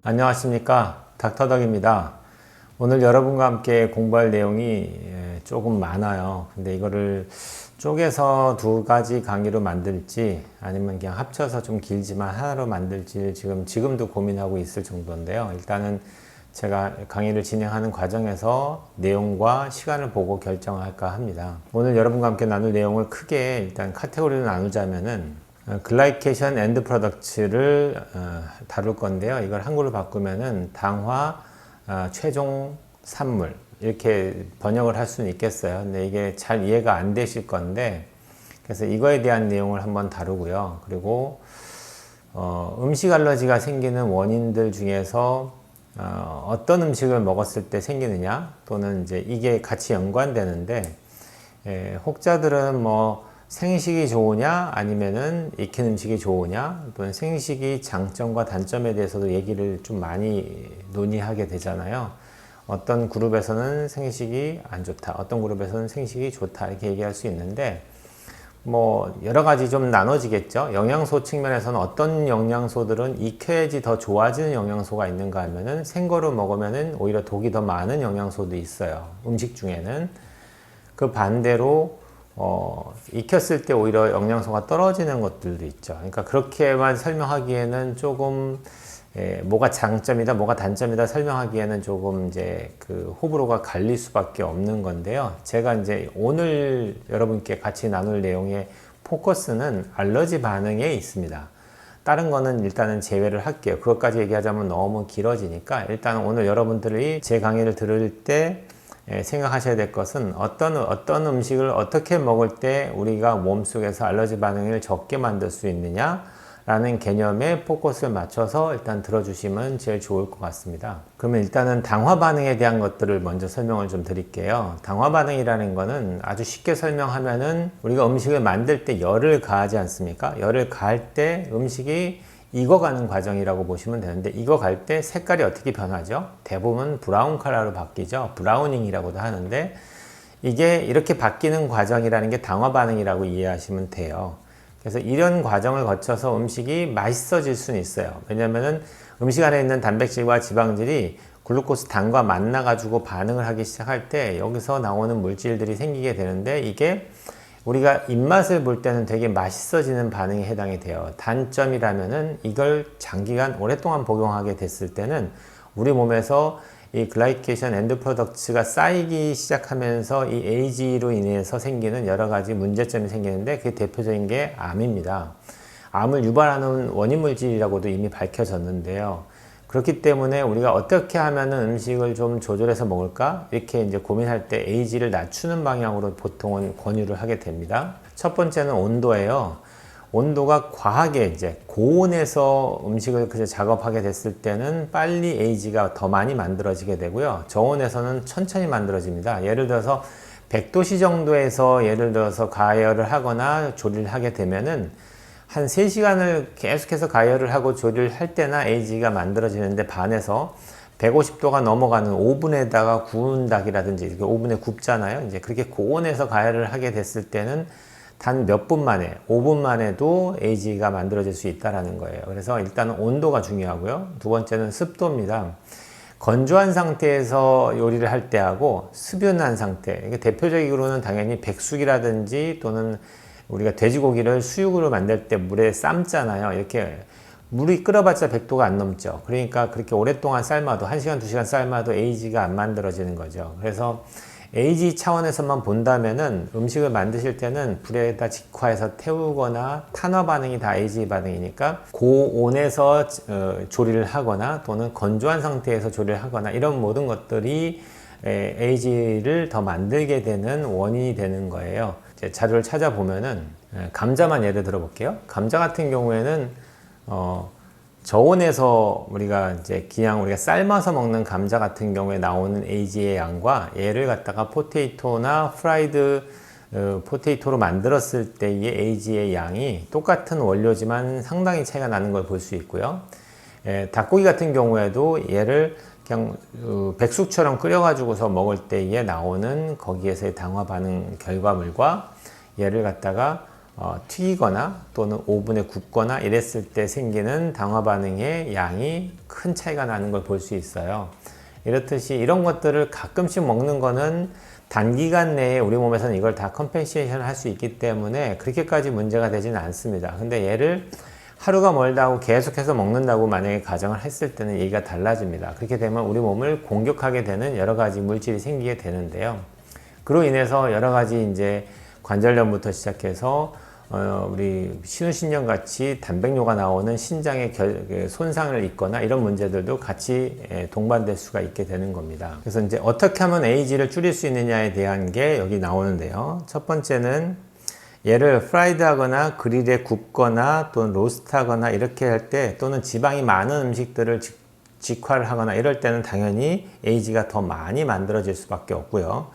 안녕하십니까, 닥터덕입니다. 오늘 여러분과 함께 공부할 내용이 조금 많아요. 근데 이거를 쪼개서 두 가지 강의로 만들지 아니면 그냥 합쳐서 좀 길지만 하나로 만들지 지금도 고민하고 있을 정도인데요. 일단은 제가 강의를 진행하는 과정에서 내용과 시간을 보고 결정할까 합니다. 오늘 여러분과 함께 나눌 내용을 크게 일단 카테고리로 나누자면은 글라이케이션 엔드 프로덕츠를 다룰 건데요. 이걸 한글로 바꾸면은 당화 최종 산물 이렇게 번역을 할 수는 있겠어요. 근데 이게 잘 이해가 안 되실 건데, 그래서 이거에 대한 내용을 한번 다루고요. 그리고 음식 알러지가 생기는 원인들 중에서 어떤 음식을 먹었을 때 생기느냐, 또는 이제 이게 같이 연관되는데, 혹자들은 뭐 생식이 좋으냐 아니면은 익힌 음식이 좋으냐, 또는 생식이 장점과 단점에 대해서도 얘기를 좀 많이 논의하게 되잖아요. 어떤 그룹에서는 생식이 안 좋다, 어떤 그룹에서는 생식이 좋다, 이렇게 얘기할 수 있는데, 뭐 여러 가지 좀 나눠지겠죠. 영양소 측면에서는 어떤 영양소들은 익혀야지 더 좋아지는 영양소가 있는가 하면은 생거로 먹으면은 오히려 독이 더 많은 영양소도 있어요, 음식 중에는. 그 반대로 익혔을 때 오히려 영양소가 떨어지는 것들도 있죠. 그러니까 그렇게만 설명하기에는 조금 뭐가 장점이다, 뭐가 단점이다 설명하기에는 조금 이제 그 호불호가 갈릴 수밖에 없는 건데요. 제가 이제 오늘 여러분께 같이 나눌 내용의 포커스는 알러지 반응에 있습니다. 다른 거는 일단은 제외를 할게요. 그것까지 얘기하자면 너무 길어지니까 일단 오늘 여러분들이 제 강의를 들을 때 생각하셔야 될 것은 어떤 음식을 어떻게 먹을 때 우리가 몸속에서 알러지 반응을 적게 만들 수 있느냐 라는 개념에 포커스를 맞춰서 일단 들어주시면 제일 좋을 것 같습니다. 그러면 일단은 당화 반응에 대한 것들을 먼저 설명을 좀 드릴게요. 당화 반응이라는 거는 아주 쉽게 설명하면은 우리가 음식을 만들 때 열을 가하지 않습니까? 열을 가할 때 음식이 익어가는 과정이라고 보시면 되는데, 익어갈 때 색깔이 어떻게 변하죠? 대부분 브라운 컬러로 바뀌죠. 브라우닝이라고도 하는데, 이게 이렇게 바뀌는 과정이라는 게 당화 반응이라고 이해하시면 돼요. 그래서 이런 과정을 거쳐서 음식이 맛있어질 수는 있어요. 왜냐면은 음식 안에 있는 단백질과 지방질이 글루코스 당과 만나가지고 반응을 하기 시작할 때 여기서 나오는 물질들이 생기게 되는데, 이게 우리가 입맛을 볼 때는 되게 맛있어지는 반응에 해당이 돼요. 단점이라면은 이걸 장기간 오랫동안 복용하게 됐을 때는 우리 몸에서 이 글라이케이션 엔드 프로덕츠가 쌓이기 시작하면서 이 AG로 인해서 생기는 여러 가지 문제점이 생기는데, 그 대표적인 게 암입니다. 암을 유발하는 원인 물질이라고도 이미 밝혀졌는데요. 그렇기 때문에 우리가 어떻게 하면은 음식을 좀 조절해서 먹을까? 이렇게 이제 고민할 때 AG를 낮추는 방향으로 보통은 권유를 하게 됩니다. 첫 번째는 온도예요. 온도가 과하게 이제 고온에서 음식을 그저 작업하게 됐을 때는 빨리 AG가 더 많이 만들어지게 되고요. 저온에서는 천천히 만들어집니다. 예를 들어서 100도씨 정도에서 예를 들어서 가열을 하거나 조리를 하게 되면은 한 3시간을 계속해서 가열을 하고 조리를 할 때나 AG가 만들어지는데, 반해서 150도가 넘어가는 오븐에다가 구운 닭이라든지 이렇게 오븐에 굽잖아요. 이제 그렇게 고온에서 가열을 하게 됐을 때는 단 몇 분 만에, 5분 만에도 AG가 만들어질 수 있다는 거예요. 그래서 일단은 온도가 중요하고요. 두 번째는 습도입니다. 건조한 상태에서 요리를 할 때하고 수변한 상태, 대표적으로는 당연히 백숙이라든지 또는 우리가 돼지고기를 수육으로 만들 때 물에 삶잖아요. 이렇게 물이 끓어봤자 100도가 안 넘죠. 그러니까 그렇게 오랫동안 삶아도 1시간, 2시간 삶아도 AG가 안 만들어지는 거죠. 그래서 AG 차원에서만 본다면은 음식을 만드실 때는 불에다 직화해서 태우거나 탄화 반응이 다 AG 반응이니까 고온에서 조리를 하거나 또는 건조한 상태에서 조리를 하거나 이런 모든 것들이 AG를 더 만들게 되는 원인이 되는 거예요. 자료를 찾아보면은 감자만 예를 들어 볼게요. 감자 같은 경우에는 저온에서 우리가 삶아서 먹는 감자 같은 경우에 나오는 AG의 양과 얘를 갖다가 포테이토나 프라이드 포테이토로 만들었을 때의 AG의 양이 똑같은 원료지만 상당히 차이가 나는 걸 볼 수 있고요. 닭고기 같은 경우에도 얘를 그냥 백숙처럼 끓여가지고서 먹을 때에 나오는 거기에서의 당화 반응 결과물과 얘를 갖다가 튀기거나 또는 오븐에 굽거나 이랬을 때 생기는 당화 반응의 양이 큰 차이가 나는 걸 볼 수 있어요. 이렇듯이 이런 것들을 가끔씩 먹는 거는 단기간 내에 우리 몸에서는 이걸 다 컴펜세이션 할 수 있기 때문에 그렇게까지 문제가 되지는 않습니다. 근데 얘를 하루가 멀다 하고 계속해서 먹는다고 만약에 가정을 했을 때는 얘기가 달라집니다. 그렇게 되면 우리 몸을 공격하게 되는 여러 가지 물질이 생기게 되는데요. 그로 인해서 여러 가지 이제 관절염부터 시작해서 우리 신우신경 같이 단백뇨가 나오는 신장의 손상을 입거나 이런 문제들도 같이 동반될 수가 있게 되는 겁니다. 그래서 이제 어떻게 하면 AG를 줄일 수 있느냐에 대한 게 여기 나오는데요. 첫 번째는 얘를 프라이드 하거나 그릴에 굽거나 또는 로스트 하거나 이렇게 할 때 또는 지방이 많은 음식들을 직화를 하거나 이럴 때는 당연히 AG가 더 많이 만들어질 수밖에 없고요.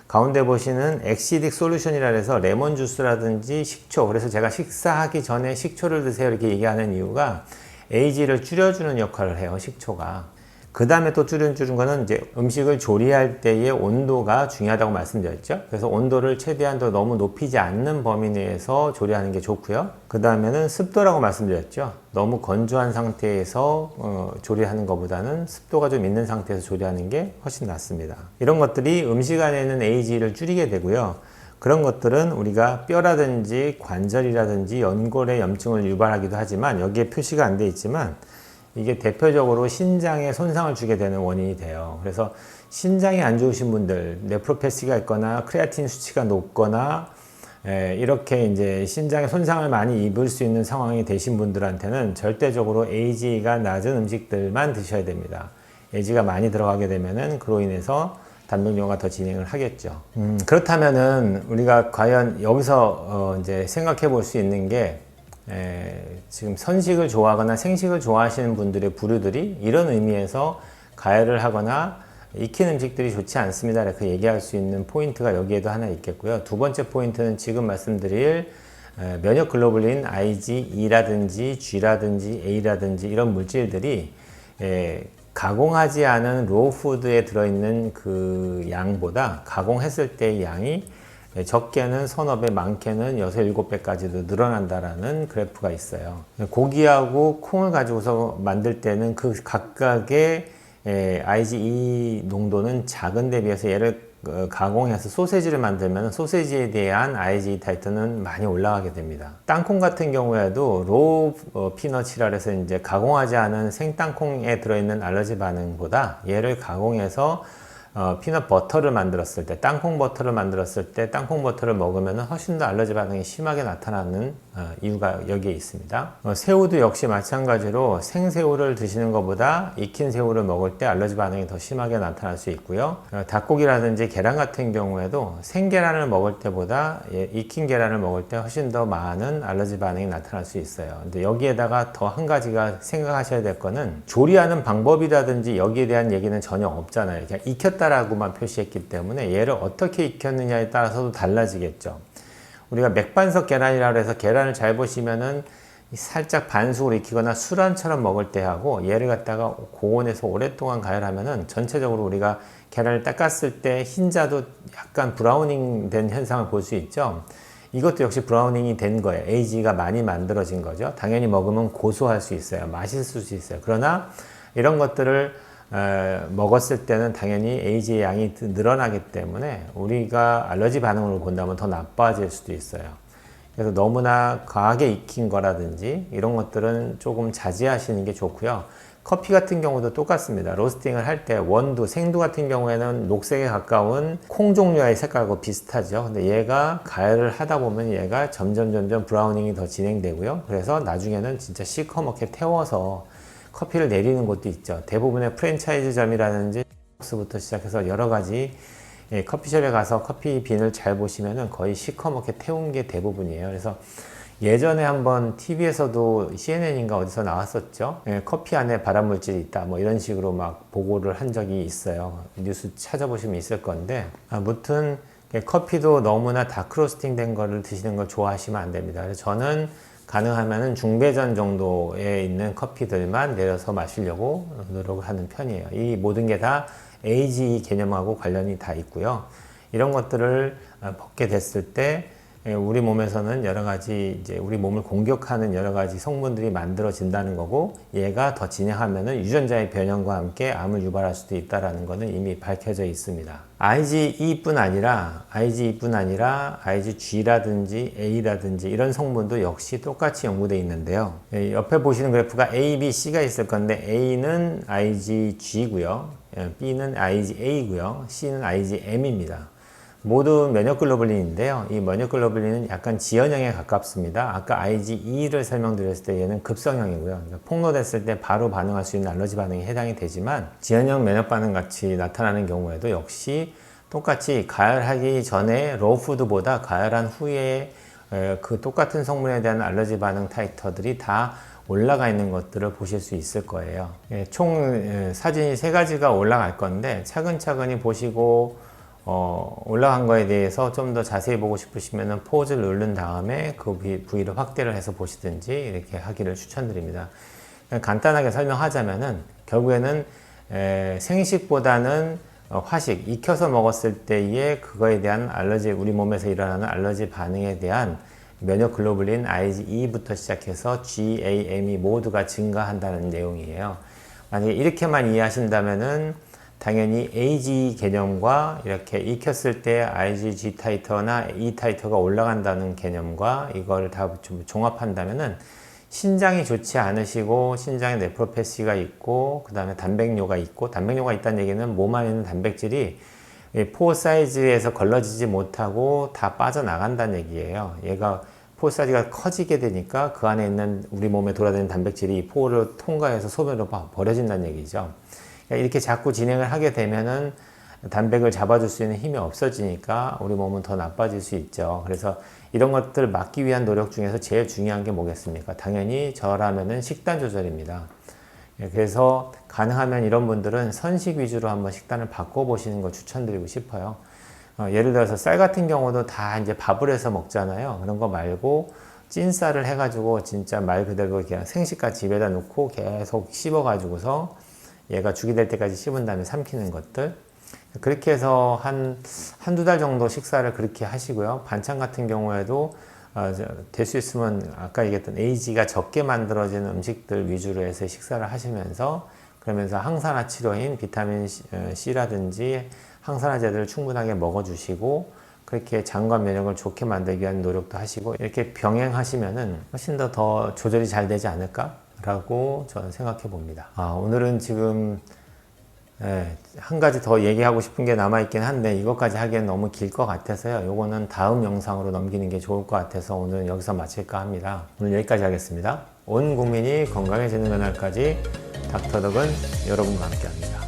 가운데 보시는 엑시딕 솔루션이라 해서 레몬 주스라든지 식초, 그래서 제가 식사하기 전에 식초를 드세요 이렇게 얘기하는 이유가 AG를 줄여주는 역할을 해요, 식초가. 그 다음에 또 줄여주는 거는 이제 음식을 조리할 때의 온도가 중요하다고 말씀드렸죠. 그래서 온도를 최대한 더 너무 높이지 않는 범위 내에서 조리하는 게 좋고요. 그 다음에는 습도라고 말씀드렸죠. 너무 건조한 상태에서 조리하는 것보다는 습도가 좀 있는 상태에서 조리하는 게 훨씬 낫습니다. 이런 것들이 음식 안에 있는 AG를 줄이게 되고요. 그런 것들은 우리가 뼈라든지 관절이라든지 연골의 염증을 유발하기도 하지만 여기에 표시가 안 돼 있지만 이게 대표적으로 신장에 손상을 주게 되는 원인이 돼요. 그래서 신장이 안 좋으신 분들, 네프로패시가 있거나 크레아틴 수치가 높거나 이렇게 이제 신장에 손상을 많이 입을 수 있는 상황이 되신 분들한테는 절대적으로 AG가 낮은 음식들만 드셔야 됩니다. AG가 많이 들어가게 되면은 그로 인해서 단백뇨가 더 진행을 하겠죠. 그렇다면은 우리가 과연 여기서 이제 생각해 볼 수 있는 게 지금 선식을 좋아하거나 생식을 좋아하시는 분들의 부류들이 이런 의미에서 가열을 하거나 익힌 음식들이 좋지 않습니다. 이렇게 얘기할 수 있는 포인트가 여기에도 하나 있겠고요. 두 번째 포인트는 지금 말씀드릴 면역 글로불린 IgE라든지 G라든지 A라든지 이런 물질들이 가공하지 않은 로우 푸드에 들어있는 그 양보다 가공했을 때의 양이 적게는 서너 배, 많게는 6, 7배까지도 늘어난다라는 그래프가 있어요. 고기하고 콩을 가지고서 만들 때는 그 각각의 IgE 농도는 작은데 비해서 얘를 가공해서 소세지를 만들면 소세지에 대한 IgE 타이트는 많이 올라가게 됩니다. 땅콩 같은 경우에도 로우 피넛이라 해서 이제 가공하지 않은 생땅콩에 들어있는 알러지 반응보다 얘를 가공해서 피넛 버터를 만들었을 때, 땅콩 버터를 만들었을 때 땅콩 버터를 먹으면 훨씬 더 알러지 반응이 심하게 나타나는 이유가 여기에 있습니다. 새우도 역시 마찬가지로 생새우를 드시는 것보다 익힌 새우를 먹을 때 알러지 반응이 더 심하게 나타날 수 있고요. 닭고기라든지 계란 같은 경우에도 생계란을 먹을 때보다 익힌 계란을 먹을 때 훨씬 더 많은 알러지 반응이 나타날 수 있어요. 근데 여기에다가 더 한 가지가 생각하셔야 될 거는 조리하는 방법이라든지 여기에 대한 얘기는 전혀 없잖아요. 그냥 익혔다라고만 표시했기 때문에 얘를 어떻게 익혔느냐에 따라서도 달라지겠죠. 우리가 맥반석 계란이라고 해서 계란을 잘 보시면은 살짝 반숙으로 익히거나 술안처럼 먹을 때 하고 얘를 갖다가 고온에서 오랫동안 가열하면은 전체적으로 우리가 계란을 닦았을 때 흰자도 약간 브라우닝 된 현상을 볼 수 있죠. 이것도 역시 브라우닝이 된 거예요. AG가 많이 만들어진 거죠. 당연히 먹으면 고소할 수 있어요. 맛있을 수 있어요. 그러나 이런 것들을 먹었을 때는 당연히 AG의 양이 늘어나기 때문에 우리가 알러지 반응으로 본다면 더 나빠질 수도 있어요. 그래서 너무나 과하게 익힌 거라든지 이런 것들은 조금 자제하시는 게 좋고요. 커피 같은 경우도 똑같습니다. 로스팅을 할 때 원두, 생두 같은 경우에는 녹색에 가까운 콩 종류의 색깔하고 비슷하죠. 근데 얘가 가열을 하다 보면 얘가 점점 브라우닝이 더 진행되고요. 그래서 나중에는 진짜 시커멓게 태워서 커피를 내리는 곳도 있죠. 대부분의 프랜차이즈점이라든지 부터 시작해서 여러 가지 커피숍에 가서 커피 빈을 잘 보시면은 거의 시커멓게 태운 게 대부분이에요. 그래서 예전에 한번 TV에서도 CNN인가 어디서 나왔었죠. 커피 안에 발암물질이 있다. 뭐 이런 식으로 막 보고를 한 적이 있어요. 뉴스 찾아보시면 있을 건데 아무튼 커피도 너무나 다크로스팅 된 거를 드시는 걸 좋아하시면 안 됩니다. 그래서 저는 가능하면 중배전 정도에 있는 커피들만 내려서 마시려고 노력을 하는 편이에요. 이 모든 게 다 AGE 개념하고 관련이 다 있고요. 이런 것들을 먹게 됐을 때 우리 몸에서는 여러 가지 이제 우리 몸을 공격하는 여러 가지 성분들이 만들어진다는 거고, 얘가 더 진행하면은 유전자의 변형과 함께 암을 유발할 수도 있다라는 것은 이미 밝혀져 있습니다. IgE뿐 아니라 IgG라든지 A라든지 이런 성분도 역시 똑같이 연구되어 있는데요. 옆에 보시는 그래프가 A, B, C가 있을 건데 A는 IgG고요, B는 IgA고요, C는 IgM입니다. 모두 면역글로불린인데요. 이 면역글로불린은 약간 지연형에 가깝습니다. 아까 IgE를 설명드렸을 때 얘는 급성형이고요. 그러니까 폭로됐을 때 바로 반응할 수 있는 알러지 반응에 해당이 되지만, 지연형 면역 반응 같이 나타나는 경우에도 역시 똑같이 가열하기 전에 로우푸드보다 가열한 후에 그 똑같은 성분에 대한 알러지 반응 타이터들이 다 올라가 있는 것들을 보실 수 있을 거예요. 총 사진이 3가지가 올라갈 건데 차근차근히 보시고 올라간 거에 대해서 좀 더 자세히 보고 싶으시면 포즈를 누른 다음에 그 부위를 확대를 해서 보시든지 이렇게 하기를 추천드립니다. 간단하게 설명하자면은 결국에는 생식보다는 화식, 익혀서 먹었을 때의 그거에 대한 알러지, 우리 몸에서 일어나는 알러지 반응에 대한 면역글로불린 IgE부터 시작해서 GAM이 모두가 증가한다는 내용이에요. 만약에 이렇게만 이해하신다면은 당연히 AG 개념과 이렇게 익혔을 때 IgG 타이터나 E 타이터가 올라간다는 개념과 이걸 다 좀 종합한다면은 신장이 좋지 않으시고 신장에 네프로패시가 있고 그 다음에 단백뇨가 있고, 단백뇨가 있다는 얘기는 몸 안에 있는 단백질이 포 사이즈에서 걸러지지 못하고 다 빠져나간다는 얘기예요. 얘가 포 사이즈가 커지게 되니까 그 안에 있는 우리 몸에 돌아다니는 단백질이 포를 통과해서 소변으로 버려진다는 얘기죠. 이렇게 자꾸 진행을 하게 되면은 단백을 잡아줄 수 있는 힘이 없어지니까 우리 몸은 더 나빠질 수 있죠. 그래서 이런 것들 막기 위한 노력 중에서 제일 중요한 게 뭐겠습니까? 당연히 저라면은 식단 조절입니다. 그래서 가능하면 이런 분들은 선식 위주로 한번 식단을 바꿔보시는 걸 추천드리고 싶어요. 예를 들어서 쌀 같은 경우도 다 이제 밥을 해서 먹잖아요. 그런 거 말고 찐쌀을 해가지고 진짜 말 그대로 그냥 생식같이 입에다 놓고 계속 씹어가지고서 얘가 죽이 될 때까지 씹은 다음에 삼키는 것들, 그렇게 해서 한두 달 정도 식사를 그렇게 하시고요. 반찬 같은 경우에도 될 수 있으면 아까 얘기했던 AG가 적게 만들어지는 음식들 위주로 해서 식사를 하시면서, 그러면서 항산화 치료인 비타민 C라든지 항산화제들을 충분하게 먹어주시고, 그렇게 장과 면역을 좋게 만들기 위한 노력도 하시고, 이렇게 병행하시면은 훨씬 더 조절이 잘 되지 않을까? 라고 저는 생각해 봅니다. 오늘은 지금 한 가지 더 얘기하고 싶은 게 남아있긴 한데 이것까지 하기엔 너무 길 것 같아서요. 요거는 다음 영상으로 넘기는 게 좋을 것 같아서 오늘은 여기서 마칠까 합니다. 오늘 여기까지 하겠습니다. 온 국민이 건강해지는 그날까지 닥터덕은 여러분과 함께 합니다.